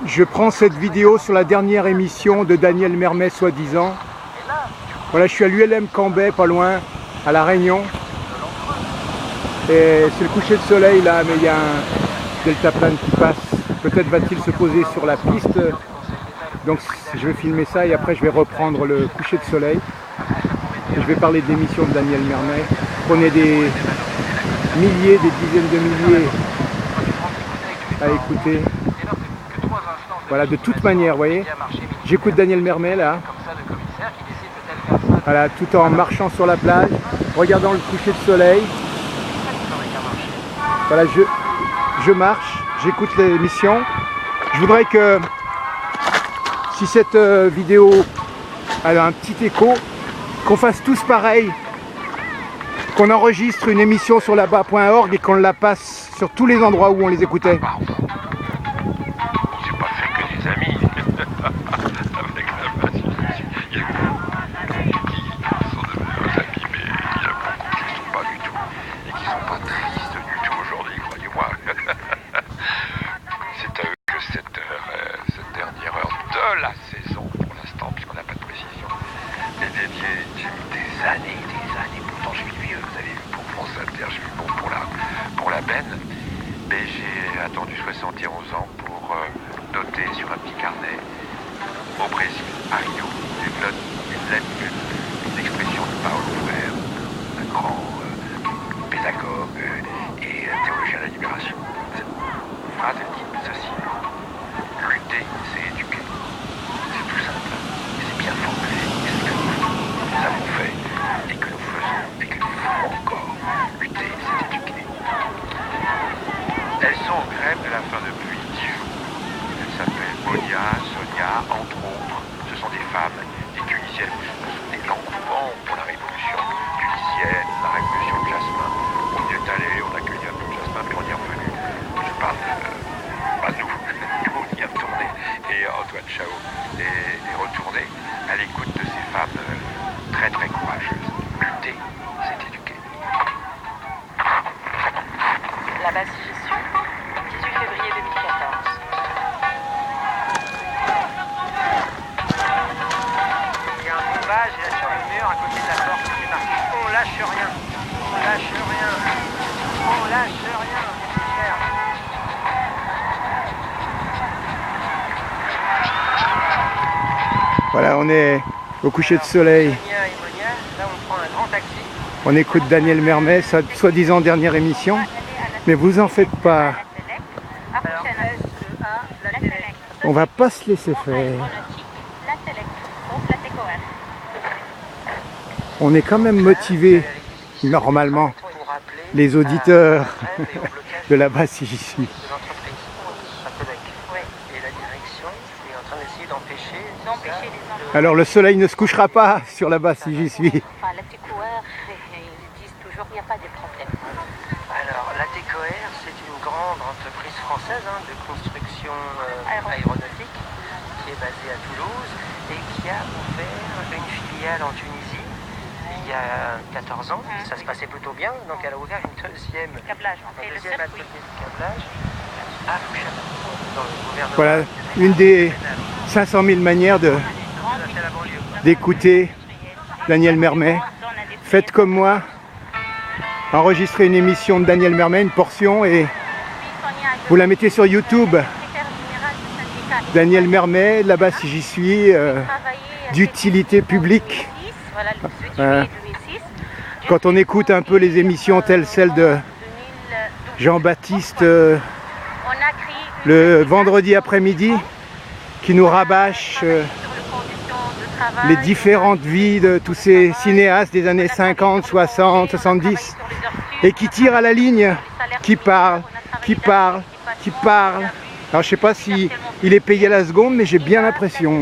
Je prends cette vidéo sur la dernière émission de Daniel Mermet, soi-disant. Voilà, je suis à l'ULM Cambrai, pas loin, à La Réunion. Et c'est le coucher de soleil là, mais il y a un deltaplane qui passe. Peut-être va-t-il se poser sur la piste. Donc je vais filmer ça et après je vais reprendre le coucher de soleil. Et je vais parler de l'émission de Daniel Mermet. Prenez des milliers, des dizaines de milliers à écouter. Voilà, de toute manière, vous voyez, j'écoute Daniel Mermet là. Voilà, tout en marchant sur la plage, regardant le coucher de soleil. Voilà, je marche, j'écoute l'émission. Je voudrais que, si cette vidéo elle a un petit écho, qu'on fasse tous pareil, qu'on enregistre une émission sur là-bas.org et qu'on la passe sur tous les endroits où on les écoutait. J'ai pas fait que des amis avec la base. Il y a qui sont devenus amis, mais il y a beaucoup qui ne sont pas du tout et qui sont pas tristes du tout aujourd'hui, croyez-moi. C'est à eux que cette dernière heure de la saison, pour l'instant, puisqu'on n'a pas de précision, est dédiée. J'ai mis des années, pourtant je suis vieux, vous avez vu, pour France Inter, je suis bon pour la benne. Mais j'ai attendu 71 ans pour noter sur un petit carnet au Brésil, à Rio, une expression de Paulo Freire, un grand pédagogue et théologien de la libération. Cette phrase elle dit ceci: lutter, c'est éduquer. C'est tout simple, et c'est bien formulé, et c'est ce que nous avons fait, et que nous faisons, et que nous ferons encore. Lutter, c'est éduquer. Elles sont en grève de la faim depuis 10 jours. Elles s'appellent Monia, Sonia, entre autres. Ce sont des femmes, des Tunisiennes, des engouements pour la révolution tunisienne, la révolution de Jasmin. On y est allé, on a accueilli un peu de Jasmin, mais on y est revenu. Je parle pas nous, on y est retourné. Et Antoine Chao est retourné à l'écoute de ces femmes très très courageuses. Lutter, c'est éduquer. La base j'y suis, 18 février 2014. Il y a un bombage et là sur le mur à côté de la porte c'est marqué on lâche rien, on lâche rien, on lâche rien, super. Voilà, on est au coucher de soleil. Sonia et Monia, là on prend un grand taxi. On écoute Daniel Mermet, soi-disant dernière émission. Mais vous en faites pas. Alors On va pas se laisser faire. On est quand même motivés, normalement, les auditeurs de la base si j'y suis. Alors le soleil ne se couchera pas sur la base si j'y suis. Enfin, la TQR, ils disent toujours qu'il n'y a pas de problème. Alors, la TQR, c'est une grande entreprise française de construction aéronautique qui est basée à Toulouse et qui a ouvert une filiale en Tunisie il y a 14 ans. Ça se passait plutôt bien, donc elle a ouvert une deuxième atelier de câblage à Fouchana, dans le gouvernement. Voilà, une des 500 000 manières d'écouter Daniel Mermet. Faites comme moi, enregistrez une émission de Daniel Mermet, une portion, et vous la mettez sur YouTube. Daniel Mermet, là-bas si j'y suis, d'utilité publique. Quand on écoute un peu les émissions telles celles de Jean-Baptiste le vendredi après-midi, qui nous rabâche les différentes vies de tous ces cinéastes des années 50, 60, 70, et qui tire à la ligne, qui parle. Alors je sais pas si il est payé à la seconde, mais j'ai bien l'impression.